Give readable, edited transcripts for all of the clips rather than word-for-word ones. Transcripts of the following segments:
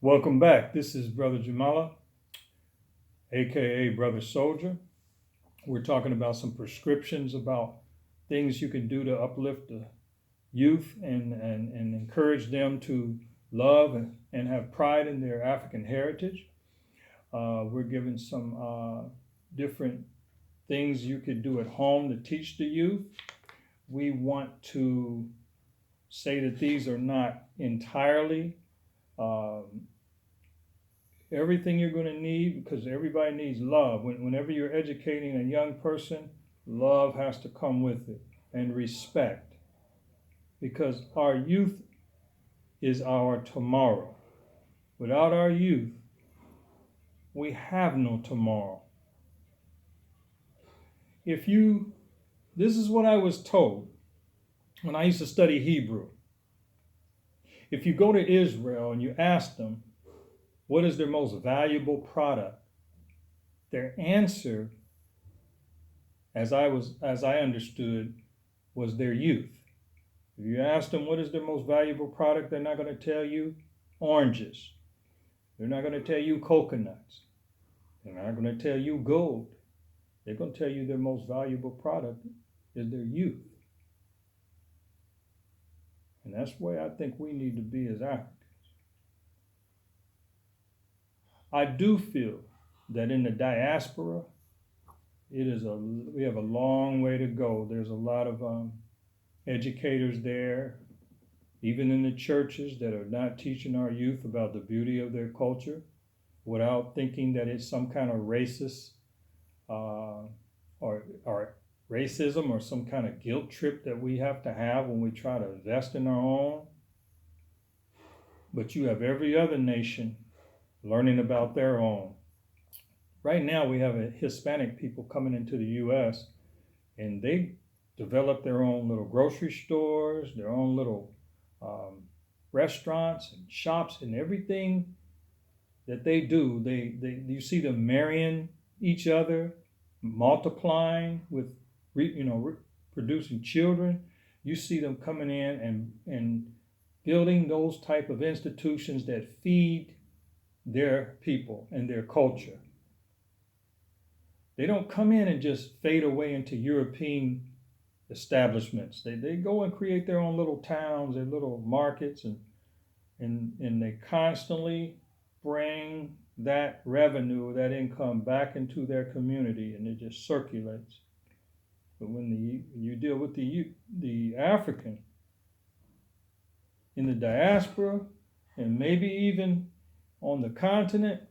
Welcome back. This is Brother Jamala, aka Brother Soldier. We're talking about some prescriptions about things you can do to uplift the youth and encourage them to love and have pride in their African heritage. We're giving some different things you could do at home to teach the youth. We want to say that these are not entirely everything you're going to need, because everybody needs love. Whenever you're educating a young person, love has to come with it, and respect, because our youth is our tomorrow. Without our youth, we have no tomorrow. This is what I was told when I used to study Hebrew. If you go to Israel and you ask them what is their most valuable product, their answer, as I understood, was their youth. If you ask them what is their most valuable product, they're not going to tell you oranges. They're not going to tell you coconuts. They're not going to tell you gold. They're going to tell you their most valuable product is their youth. And that's the way I think we need to be as Africans. I do feel that in the diaspora, we have a long way to go. There's a lot of educators there, even in the churches, that are not teaching our youth about the beauty of their culture, without thinking that it's some kind of racist or racism or some kind of guilt trip that we have to have when we try to invest in our own. But you have every other nation learning about their own. Right now we have Hispanic people coming into the U.S. and they develop their own little grocery stores, their own little restaurants and shops, and everything that they do, you see them marrying each other, multiplying with producing children. You see them coming in and building those type of institutions that feed their people and their culture. They don't come in and just fade away into European establishments. They go and create their own little towns, their little markets, and they constantly bring that revenue, that income back into their community, and it just circulates. But when you deal with the African in the diaspora, and maybe even on the continent,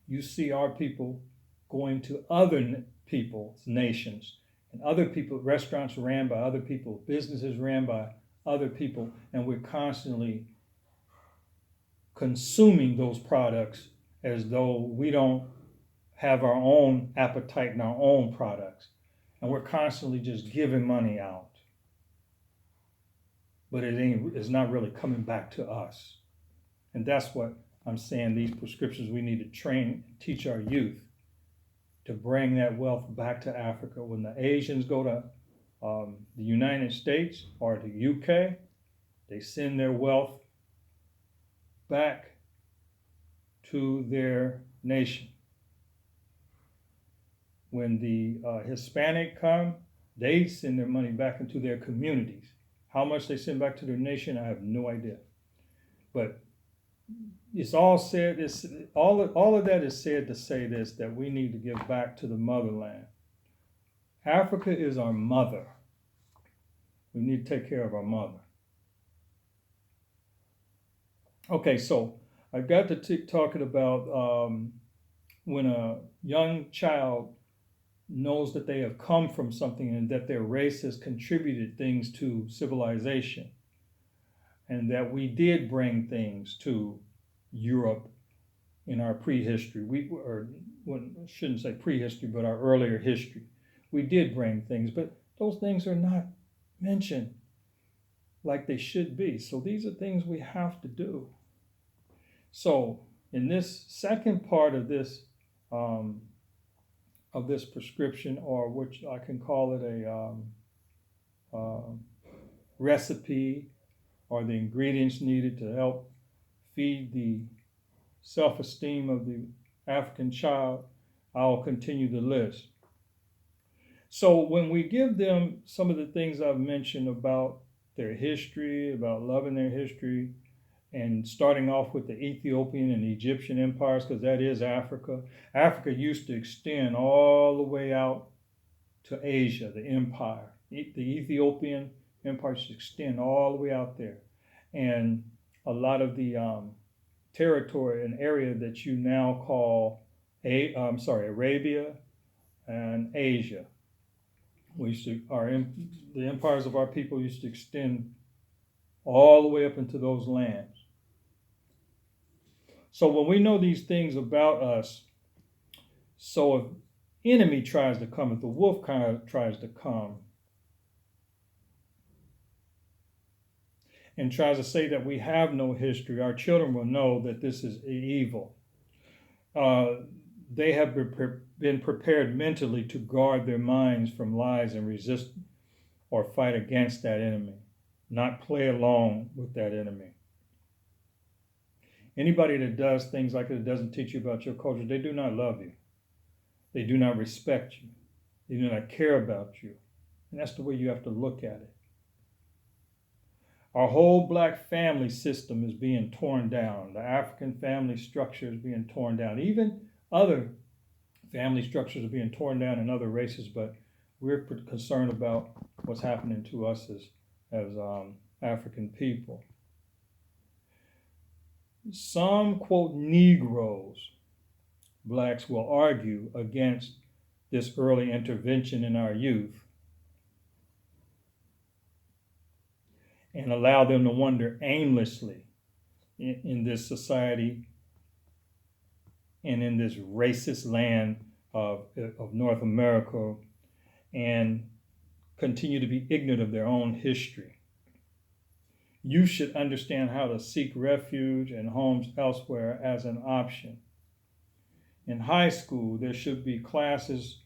you see our people going to other people's nations, and other people, restaurants ran by other people, businesses ran by other people, and we're constantly consuming those products as though we don't have our own appetite and our own products. And we're constantly just giving money out. But it's not really coming back to us. And that's what I'm saying, these prescriptions, we need to train, teach our youth to bring that wealth back to Africa. When the Asians go to the United States or the UK, they send their wealth back to their nation. When the Hispanic come, they send their money back into their communities. How much they send back to their nation, I have no idea. But it's all said. All of that is said to say this: that we need to give back to the motherland. Africa is our mother. We need to take care of our mother. Okay, so I got to talking about when a young child knows that they have come from something and that their race has contributed things to civilization, and that we did bring things to Europe in our prehistory. Shouldn't say prehistory, but our earlier history. We did bring things, but those things are not mentioned like they should be. So these are things we have to do. So in this second part of this prescription, or which I can call it a recipe, or the ingredients needed to help feed the self-esteem of the African child, I'll continue the list. So when we give them some of the things I've mentioned about their history, about loving their history, and starting off with the Ethiopian and Egyptian empires, because that is Africa. Africa used to extend all the way out to Asia, the empire. The Ethiopian empire used to extend all the way out there. And a lot of the territory and area that you now call Arabia and Asia. The empires of our people used to extend all the way up into those lands. So when we know these things about us, so if enemy tries to come, if the wolf kind of tries to come and tries to say that we have no history, our children will know that this is evil. They have been prepared mentally to guard their minds from lies and resist or fight against that enemy, not play along with that enemy. Anybody that does things like that doesn't teach you about your culture, they do not love you. They do not respect you. They do not care about you. And that's the way you have to look at it. Our whole black family system is being torn down. The African family structure is being torn down. Even other family structures are being torn down in other races, but we're concerned about what's happening to us as African people. Some, quote, Negroes, blacks, will argue against this early intervention in our youth and allow them to wander aimlessly in this society and in this racist land of North America and continue to be ignorant of their own history. You should understand how to seek refuge and homes elsewhere as an option. In high school, there should be classes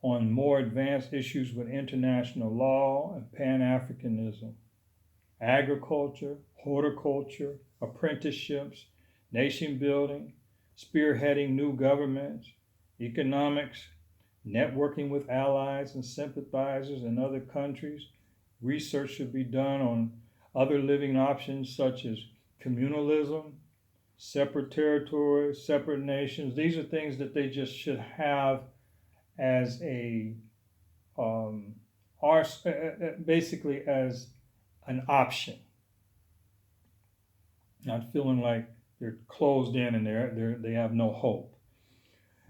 on more advanced issues with international law and Pan-Africanism, agriculture, horticulture, apprenticeships, nation building, spearheading new governments, economics, networking with allies and sympathizers in other countries. Research should be done on other living options such as communalism, separate territories, separate nations. These are things that they just should have as basically as an option. Not feeling like they're closed in and they have no hope.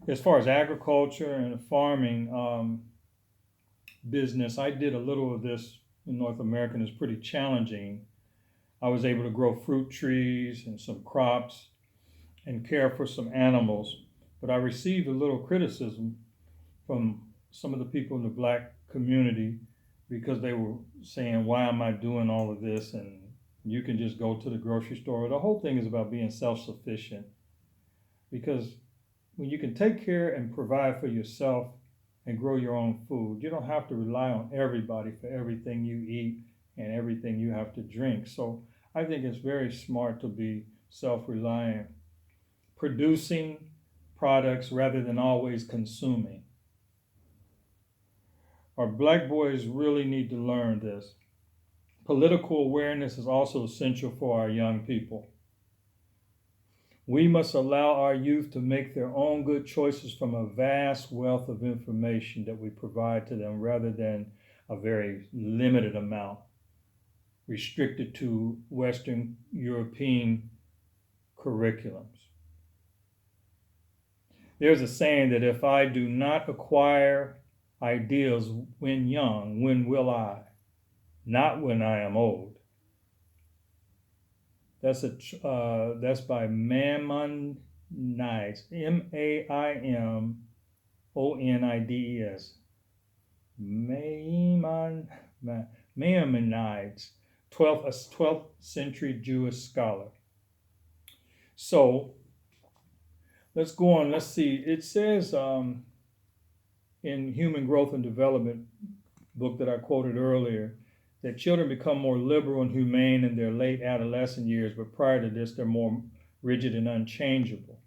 As far as agriculture and farming business, I did a little of this in North America, and it's pretty challenging. I was able to grow fruit trees and some crops and care for some animals, but I received a little criticism from some of the people in the black community because they were saying, why am I doing all of this? And you can just go to the grocery store. The whole thing is about being self-sufficient, because when you can take care and provide for yourself and grow your own food, you don't have to rely on everybody for everything you eat and everything you have to drink. So I think it's very smart to be self-reliant, producing products rather than always consuming. Our black boys really need to learn this. Political awareness is also essential for our young people. We must allow our youth to make their own good choices from a vast wealth of information that we provide to them rather than a very limited amount restricted to Western European curriculums. There's a saying that if I do not acquire ideals when young, when will I? Not when I am old. That's by Maimonides, Maimonides. Maimonides, 12th century Jewish scholar. So let's go on. Let's see. It says in Human Growth and Development book that I quoted earlier, that children become more liberal and humane in their late adolescent years, but prior to this, they're more rigid and unchangeable.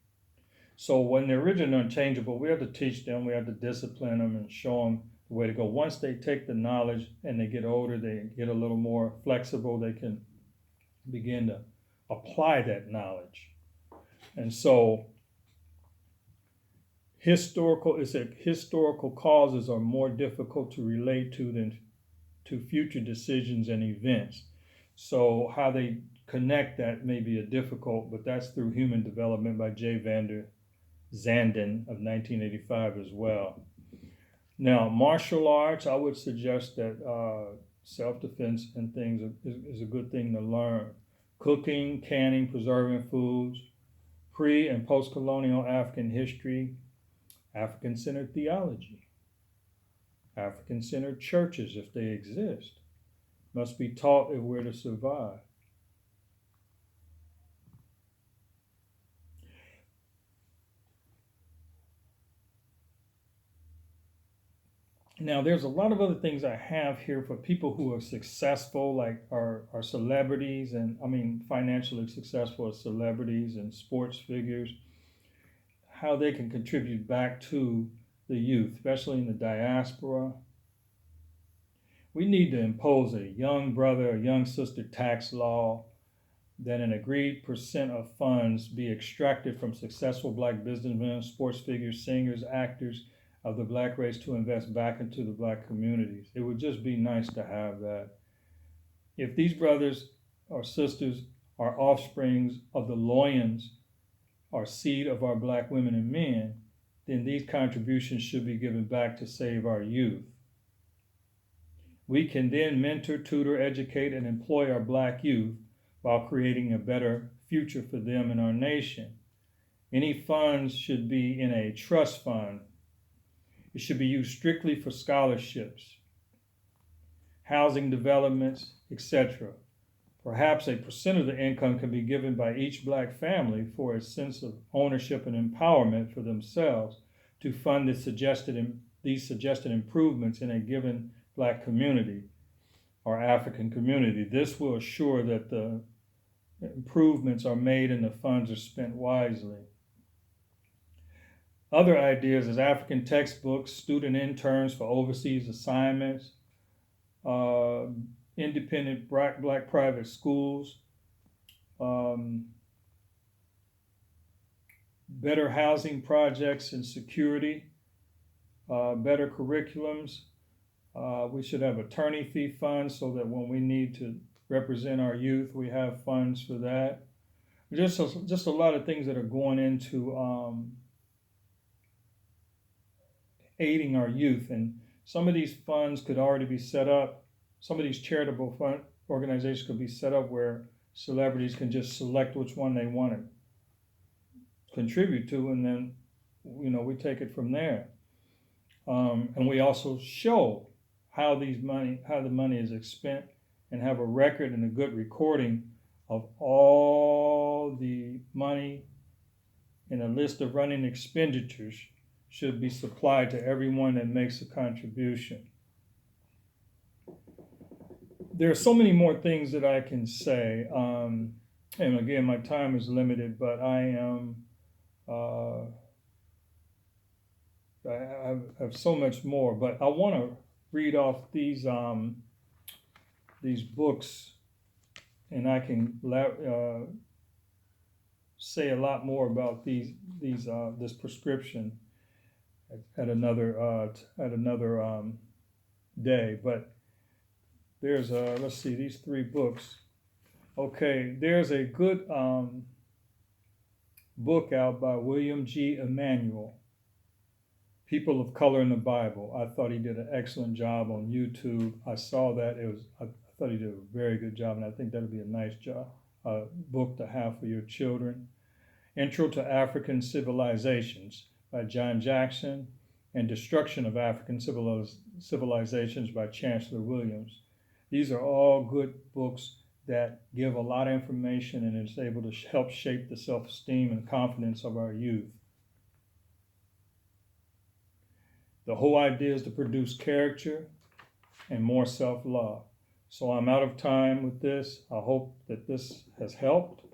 So when they're rigid and unchangeable, we have to teach them, we have to discipline them and show them the way to go. Once they take the knowledge and they get older, they get a little more flexible, they can begin to apply that knowledge. And so historical causes are more difficult to relate to than to future decisions and events. So how they connect that may be a difficult, but that's through Human Development by J. Vander Zanden of 1985 as well. Now, martial arts, I would suggest that self-defense and things is a good thing to learn. Cooking, canning, preserving foods, pre- and post-colonial African history, African-centered theology, African-centered churches, if they exist, must be taught if we're to survive. Now, there's a lot of other things I have here for people who are successful, like are celebrities, and I mean financially successful as celebrities and sports figures, how they can contribute back to the youth, especially in the diaspora. We need to impose a young brother or young sister tax law that an agreed percent of funds be extracted from successful black businessmen, sports figures, singers, actors of the black race to invest back into the black communities. It would just be nice to have that. If these brothers or sisters are offsprings of the loins or seed of our black women and men, then these contributions should be given back to save our youth. We can then mentor, tutor, educate, and employ our black youth while creating a better future for them and our nation. Any funds should be in a trust fund. It should be used strictly for scholarships, housing developments, etc. Perhaps a percent of the income can be given by each black family for a sense of ownership and empowerment for themselves to fund these suggested improvements in a given black community or African community. This will assure that the improvements are made and the funds are spent wisely. Other ideas is African textbooks, student interns for overseas assignments, independent black private schools, better housing projects and security, better curriculums. We should have attorney fee funds so that when we need to represent our youth, we have funds for that. Just a lot of things that are going into aiding our youth, and some of these funds could already be set up. Some of these charitable fund organizations could be set up where celebrities can just select which one they want to contribute to, and then we take it from there. And we also show how the money is spent, and have a record and a good recording of all the money, and a list of running expenditures should be supplied to everyone that makes a contribution. There are so many more things that I can say, and again, my time is limited, but I have so much more. But I want to read off these books, and I can say a lot more about this prescription at another day. But there's let's see, these 3 books. Okay, there's a good book out by William G. Emanuel, People of Color in the Bible. I thought he did an excellent job on YouTube. I saw that. I thought he did a very good job, and I think that'd be a nice book to have for your children. Intro to African Civilizations by John Jackson, and Destruction of African Civilizations by Chancellor Williams. These are all good books that give a lot of information, and is able to help shape the self-esteem and confidence of our youth. The whole idea is to produce character and more self-love. So I'm out of time with this. I hope that this has helped.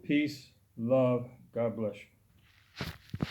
Peace, love. God bless you.